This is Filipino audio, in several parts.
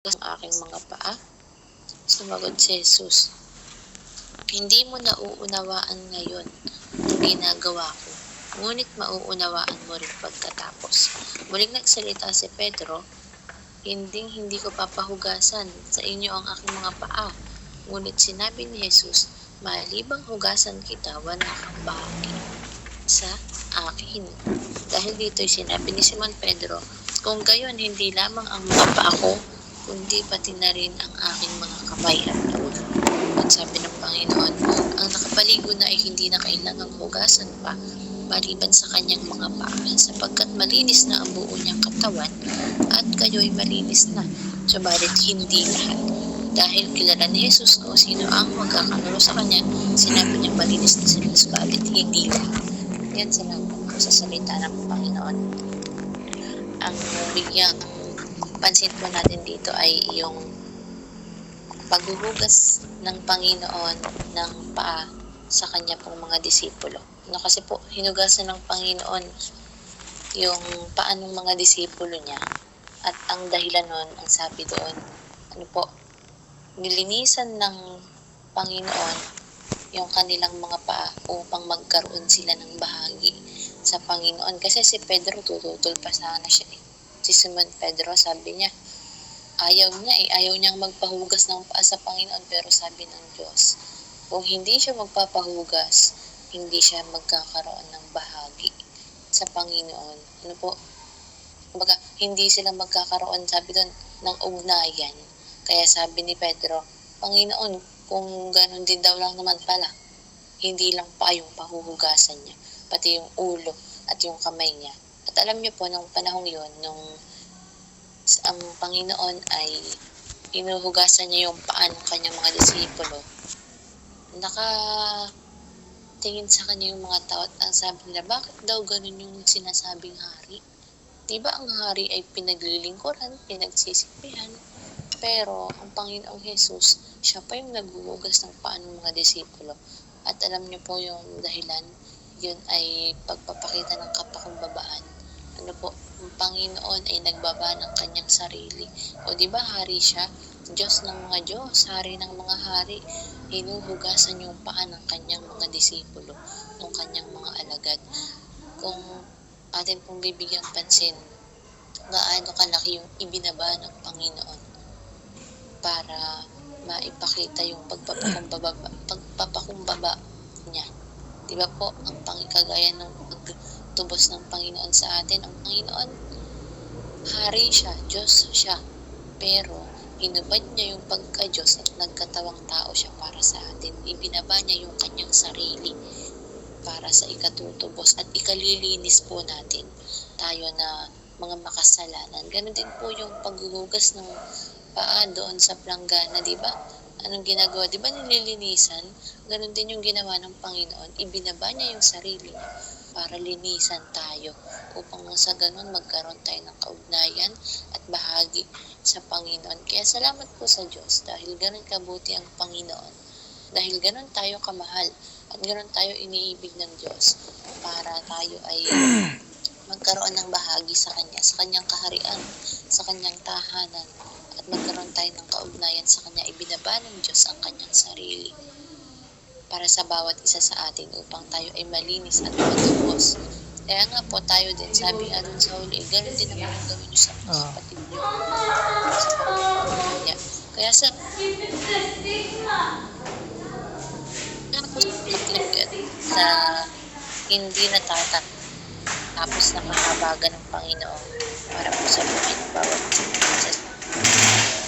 ang aking mga paa? Sumagot si Jesus, hindi mo nauunawaan ngayon ang ginagawa ko, ngunit mauunawaan mo rin pagkatapos. Muling nagsalita si Pedro, hindi ko papahugasan sa inyo ang aking mga paa. Ngunit sinabi ni Jesus, malibang hugasan kita, wala kang bahagi sa akin. Dahil dito'y sinabi ni Simon Pedro, kung gayon hindi lamang ang mga paa ko, kundi pati na rin ang aking mga kamay at noo. At sabi ng Panginoon, ang nakapaligo na ay hindi na kailangang hugasan pa maliban sa kanyang mga paa, sapagkat malinis na ang buo niyang katawan at kayo'y malinis na, subalit hindi lahat. Dahil kilala ni Jesus kung sino ang magkakanulo sa kanya, sinabi niya malinis na sila, subalit hindi lahat. Yan salamat po sa salita ng Panginoon. Ang bigyang pansin po natin dito ay yung paghuhugas ng Panginoon ng paa sa kanya pong mga disipulo. Kasi po, hinugasan ng Panginoon yung paa ng mga disipulo niya. At ang dahilan nun, ang sabi doon, nilinisan ng Panginoon yung kanilang mga paa upang magkaroon sila ng bahagi sa Panginoon. Kasi si Pedro tututol pa sana siya eh. Si Simon Pedro, sabi niya, ayaw niyang magpahugas ng paa sa Panginoon, pero sabi ng Diyos, kung hindi siya magpapahugas, hindi siya magkakaroon ng bahagi sa Panginoon. Hindi sila magkakaroon, sabi doon, ng ugnayan. Kaya sabi ni Pedro, Panginoon, kung ganun din daw lang naman pala, hindi lang pa yung pahuhugasan niya, pati yung ulo at yung kamay niya. At alam niyo po, nung panahong yon, nung ang Panginoon ay inuhugasan niya yung paa ng kanyang mga disipulo, nakatingin sa kanya yung mga tao at ang sabi nila, bakit daw ganun yung sinasabing hari? Diba ang hari ay pinaglilingkuran, pinagsisipihan, pero ang Panginoong Jesus, siya pa yung naghuhugas ng paa ng mga disipulo. At alam niyo po yung dahilan, yun ay pagpapakita ng kapakumbabaan. Ang Panginoon ay nagbaba ng kanyang sarili. O diba hari siya? Diyos ng mga Diyos, hari ng mga hari. Hinuhugasan yung paa ng kanyang mga disipulo, ng kanyang mga alagad. Kung atin pong bibigyang pansin, gaano kalaki yung ibinaba ng Panginoon para maipakita yung pagpapakumbaba niya. Diba po, ang kagaya ng pagtubos ng Panginoon sa atin, ang Panginoon, hari siya, Diyos siya, pero hinubad niya yung pagka-Diyos at nagkatawang tao siya para sa atin. Ibinaba niya yung kanyang sarili para sa ikatutubos at ikalilinis po natin tayo na mga makasalanan. Ganun din po yung paghuhugas ng paa doon sa planggana, di ba? Anong ginagawa? Di ba nililinisan? Ganun din yung ginawa ng Panginoon. Ibinaba niya yung sarili niya para linisan tayo upang sa ganun magkaroon tayo ng kaugnayan at bahagi sa Panginoon. Kaya salamat po sa Diyos dahil ganun kabuti ang Panginoon. Dahil ganun tayo kamahal at ganun tayo iniibig ng Diyos para tayo ay magkaroon ng bahagi sa Kanya, sa Kanyang kaharian, sa Kanyang tahanan, at magkaroon tayo ng kaugnayan sa Kanya. Ibinaba ng Diyos ang Kanyang sarili para sa bawat isa sa atin upang tayo ay malinis at matubos. Kaya nga po tayo din, sabi nga dun sa huli, ganoon din naman ang gawin niyo sa mga kapatid niyo, sa pagpapagaya. Kaya sa na hindi natatap tapos nakahabagan ng Panginoon para po sa buhay ng bawat isa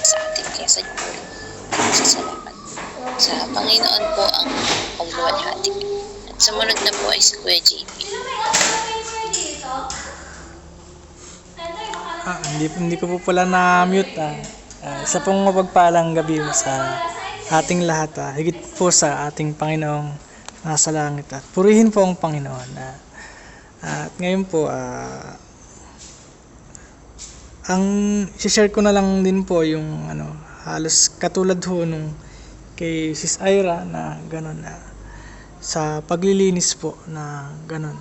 sa atin. Kaya sa inyo salamat. Sa Panginoon po ang pagluwalhati. At sumunod na po ay si Kuya JP. Hindi ko po pala na-mute. Isa pong mapagpalang gabi sa ating lahat. Higit po sa ating Panginoong nasa langit. At purihin po ang Panginoon. At ngayon po, ang share ko na lang din po yung halos katulad ho nung kay Sis Ira na ganun, sa paglilinis po na ganun.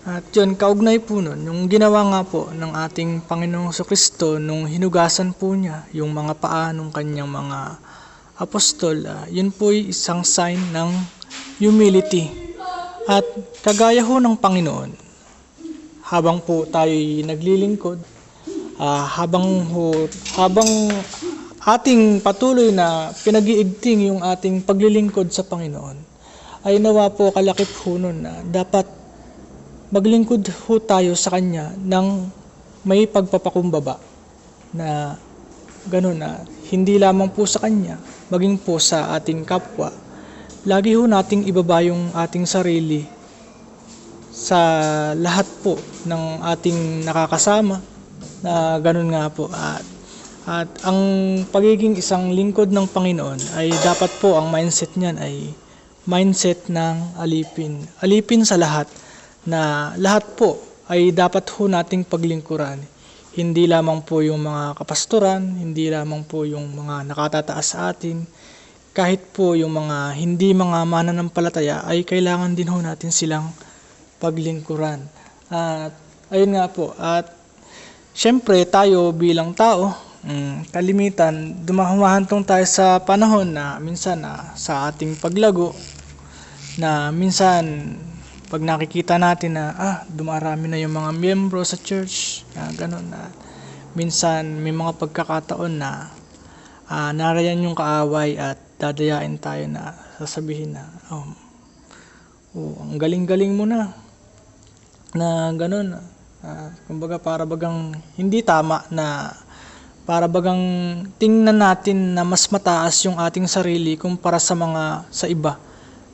At yun, kaugnay po nun, yung ginawa nga po ng ating Panginoong Kristo nung hinugasan po niya yung mga paa ng kanyang mga apostol, yun po ay isang sign ng humility. At kagaya ho ng Panginoon, habang po tayo'y naglilingkod, habang ating patuloy na pinag-iigting yung ating paglilingkod sa Panginoon, ay nawa po kalakip ho nun na dapat maglingkod ho tayo sa Kanya ng may pagpapakumbaba na gano'n na hindi lamang po sa Kanya, maging po sa ating kapwa. Lagi ho nating ibaba yung ating sarili sa lahat po ng ating nakakasama na gano'n nga po. At ang pagiging isang lingkod ng Panginoon ay dapat po ang mindset niyan ay mindset ng alipin. Alipin sa lahat, na lahat po ay dapat ho nating paglingkuran. Hindi lamang po yung mga kapastoran, hindi lamang po yung mga nakatataas sa atin, kahit po yung mga hindi mga mananampalataya ay kailangan din ho natin silang paglingkuran. At ayun nga po, at syempre tayo bilang tao, kalimitan, humahantong tayo sa panahon na minsan sa ating paglago, na minsan pag nakikita natin na dumarami na yung mga miyembro sa church, gano'n na minsan may mga pagkakataon na narayan yung kaaway at dadayain tayo na sasabihin na ang galing-galing mo na gano'n. Kumbaga para bagang hindi tama, na para bagang tingnan natin na mas mataas yung ating sarili kumpara sa iba,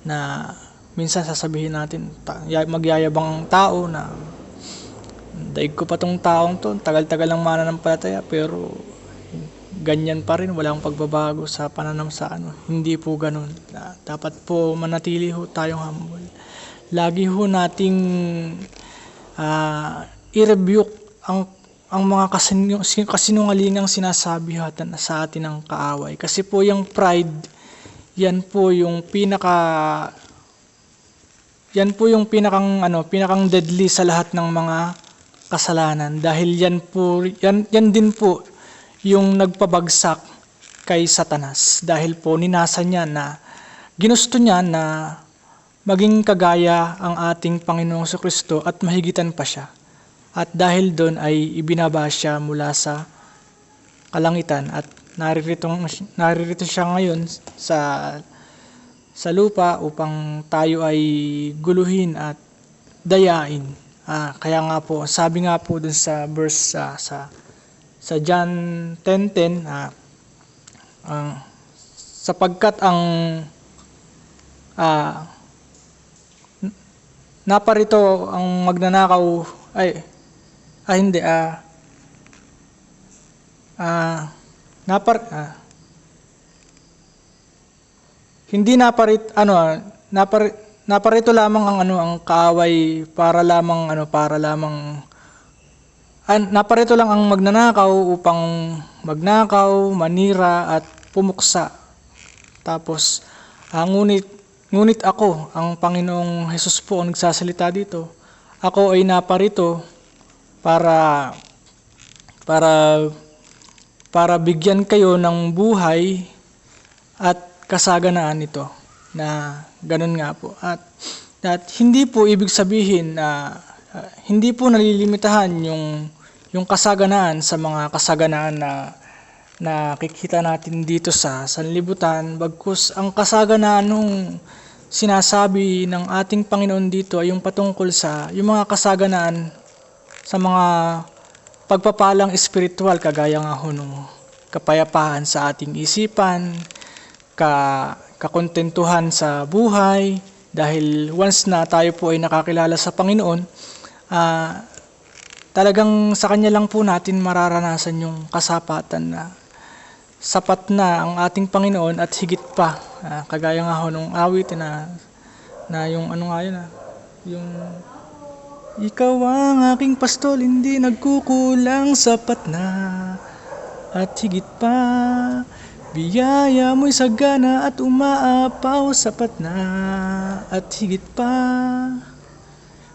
na minsan sasabihin natin, magyayabang ang tao na daig ko pa tong taong to, tagal-tagal lang mananampalataya pero ganyan pa rin, walang pagbabago sa pananaw sa Hindi po ganun. Dapat po manatili ho tayong humble. Lagi ho nating i-rebuke ang mga kasinungalingang sinasabi sa atin ng kaaway. Kasi po yung pride, yan po yung pinakang deadly sa lahat ng mga kasalanan, dahil yan din po yung nagpabagsak kay Satanas, dahil po ninasa niya na ginusto niya na maging kagaya ang ating Panginoong Kristo at mahigitan pa siya, at dahil doon ay ibinaba siya mula sa kalangitan at naririto siya ngayon sa lupa upang tayo ay guluhin at dayain. Kaya nga po, sabi nga po dun sa verse sa John 10:10, sapagkat ang naparito ang magnanakaw naparito lamang ang kaaway naparito lang ang magnanakaw upang magnakaw, manira at pumuksa. Tapos ngunit ako, ang Panginoong Hesus po ang nagsasalita dito. Ako ay naparito para bigyan kayo ng buhay at kasaganaan nito, na ganun nga po. At hindi po ibig sabihin na hindi po nalilimitahan yung kasaganaan sa mga kasaganaan na nakikita natin dito sa sanlibutan, bagkus ang kasaganaan nung sinasabi ng ating Panginoon dito ay yung patungkol sa yung mga kasaganaan sa mga pagpapalang espiritual, kagaya nga ho nung kapayapaan sa ating isipan, kakontentuhan sa buhay, dahil once na tayo po ay nakakilala sa Panginoon, talagang sa Kanya lang po natin mararanasan yung kasapatan na sapat na ang ating Panginoon at higit pa. Kagaya nga ho nung awit na yung yung ikaw ang aking pastol, hindi nagkukulang, sapat na at higit pa. Biyaya mo'y sagana at umaapaw, sapat na at higit pa.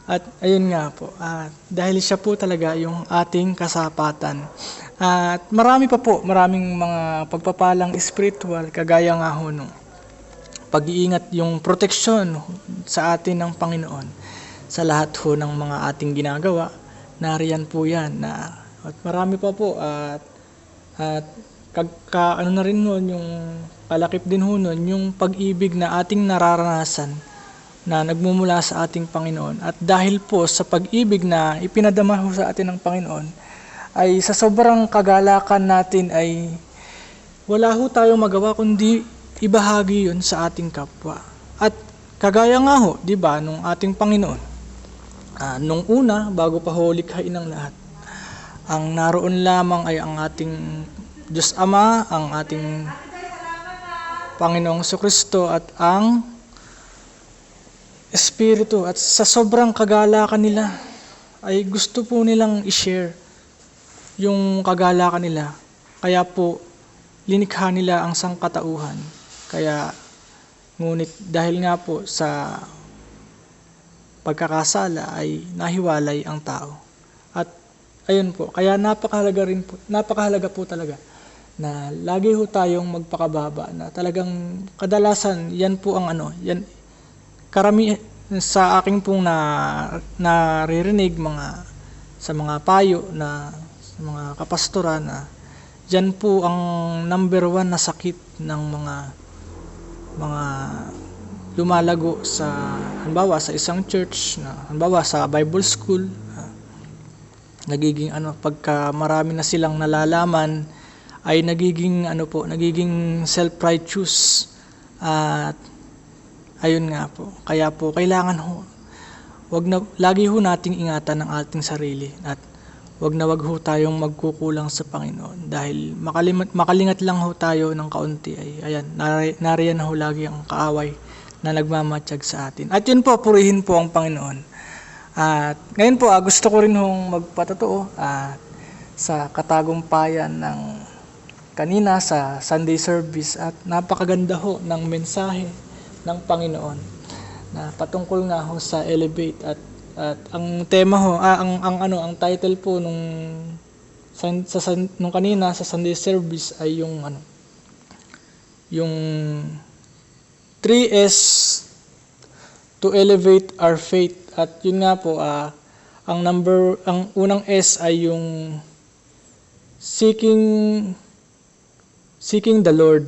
At ayun nga po, dahil siya po talaga yung ating kasapatan. At maraming mga pagpapalang spiritual, kagaya nga ho nung pag-iingat, yung proteksyon sa atin ng Panginoon sa lahat ho ng mga ating ginagawa. Nariyan po yan. At marami pa po. At ano na rin nun, yung kalakip din ho nun, yung pag-ibig na ating nararanasan na nagmumula sa ating Panginoon. At dahil po sa pag-ibig na ipinadama ho sa atin ng Panginoon, ay sa sobrang kagalakan natin ay wala ho tayong magawa kundi ibahagi yun sa ating kapwa. At kagaya nga ho, di ba, nung ating Panginoon, nung una, bago pa ho likhain ng lahat, ang naroon lamang ay ang ating Diyos Ama, ang ating Panginoong Jesucristo at ang Espiritu. At sa sobrang kagalakan nila ay gusto po nilang i-share yung kagalakan nila. Kaya po linikha nila ang sangkatauhan. Kaya ngunit dahil nga po sa pagkakasala ay nahiwalay ang tao. At ayun po, kaya napakahalaga po talaga na lagi ho tayong magpakababa, na talagang kadalasan yan po ang sa aking pong naririnig sa mga payo sa mga kapastora, na yan po ang number 1 na sakit ng mga lumalago halimbawa sa isang church, halimbawa sa Bible school. Nagiging pagka marami na silang nalalaman ay nagiging self-righteous. At ayun nga po, kaya po kailangan lagi ho nating ingatan ang ating sarili, at wag ho tayong magkukulang sa Panginoon, dahil makalingat lang ho tayo ng kaunti ay nariyan ho lagi ang kaaway na nagmamatiyag sa atin. At yun po, purihin po ang Panginoon. At ngayon po, gusto ko rin hong magpatotoo sa katagumpayan ng kanina sa Sunday service, at napakaganda ho ng mensahe ng Panginoon na patungkol nga ho sa Elevate. At ang tema ho, ang title po nung kanina sa Sunday service ay yung 3S to elevate our faith. At yun nga po, ang unang S ay yung seeking the Lord.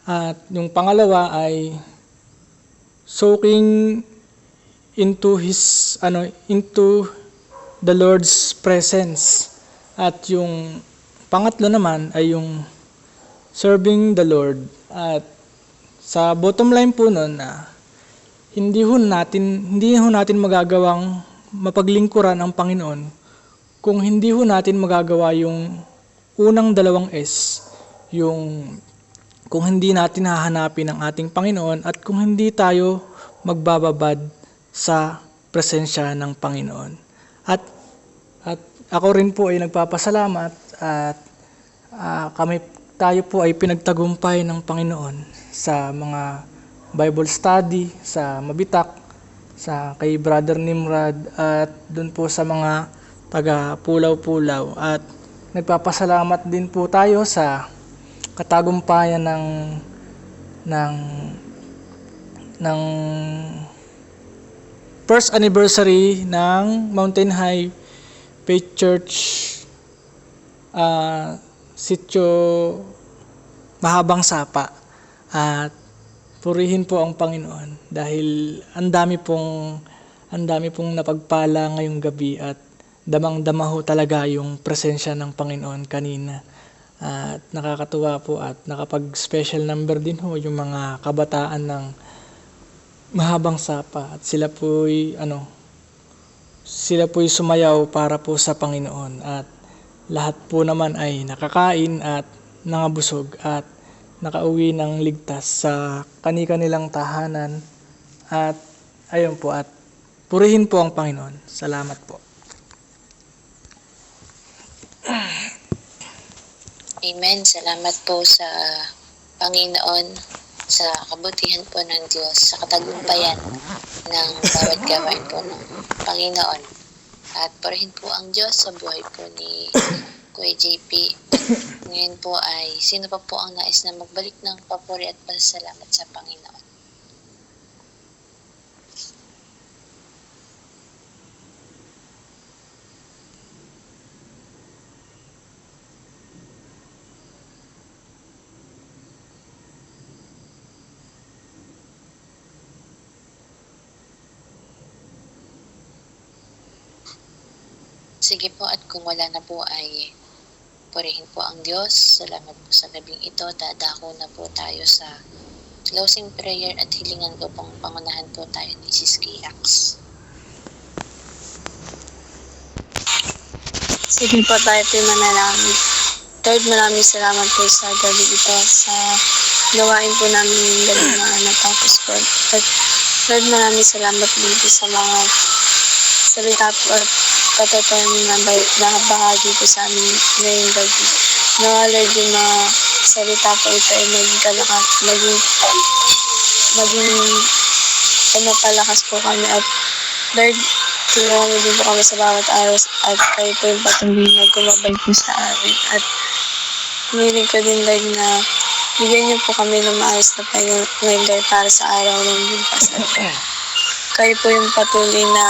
At yung pangalawa ay soaking into the Lord's presence. At yung pangatlo naman ay yung serving the Lord. At sa bottom line po nun, hindi ho natin magagawang mapaglingkuran ang Panginoon kung hindi ho natin magagawa yung unang dalawang S, yung kung hindi natin hahanapin ang ating Panginoon, at kung hindi tayo magbababad sa presensya ng Panginoon. At ako rin po ay nagpapasalamat, at tayo po ay pinagtagumpay ng Panginoon sa mga Bible study sa Mabitak, kay Brother Nimrod, at dun po sa mga taga Pulaw-Pulaw. At nagpapasalamat din po tayo sa katagumpayan ng first anniversary ng Mountain High Faith Church, Sitio Mahabang Sapa. At purihin po ang Panginoon, dahil ang dami pong napagpala ngayong gabi, at damang-dama ho talaga yung presensya ng Panginoon kanina. At nakakatuwa po, at nakapag-special number din ho yung mga kabataan ng Mahabang Sapa, at sila po'y sumayaw para po sa Panginoon, at lahat po naman ay nakakain at nangabusog at nakauwi ng ligtas sa kani-kanilang tahanan. At ayun po, at purihin po ang Panginoon. Salamat po. Amen. Salamat po sa Panginoon. sa kabutihan po ng Diyos, sa katagumpayan ng bawat gawain po ng Panginoon. At purihin po ang Diyos sa buhay po ni Kuya JP. Ngayon po ay sino pa po ang nais na magbalik ng papuri at pasasalamat sa Panginoon? Sige po, at kung wala na po ay purihin po ang Diyos. Salamat po sa gabing ito. Dadako na po tayo sa closing prayer at hilingan ko pong pangunahan po tayo ni Sis Kiax. Sige po, tayo po manalangin. Lord, maraming salamat po sa gabi ito, sa gawain po namin yung gabi na natapos po. At Lord, maraming salamat dito sa mga salita po at katotohanan na bahagi po sa amin ngayong gabi. Nawa Lord, yung mga salita po ito ay maging mapalakas po kami. At Lord, tulungan mo din po kami sa bawat araw at kayo po yung patuloy na gumabay po sa amin. At humiling ko din Lord na bigyan niyo po kami ng maayos na pahinga ngayon Lord para sa araw ng bukas. At kayo po yung patuloy na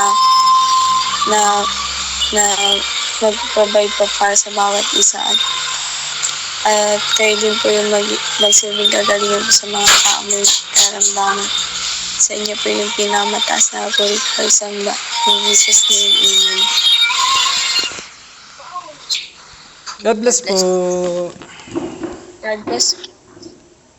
mag-provide po para sa bawat isa. At kayo din po yung magsilbing gagalingan po sa mga tao may karamdaman. Sa inyo po yung pinamataas na puri ko isang in Jesus' name, Amen. God bless po. God bless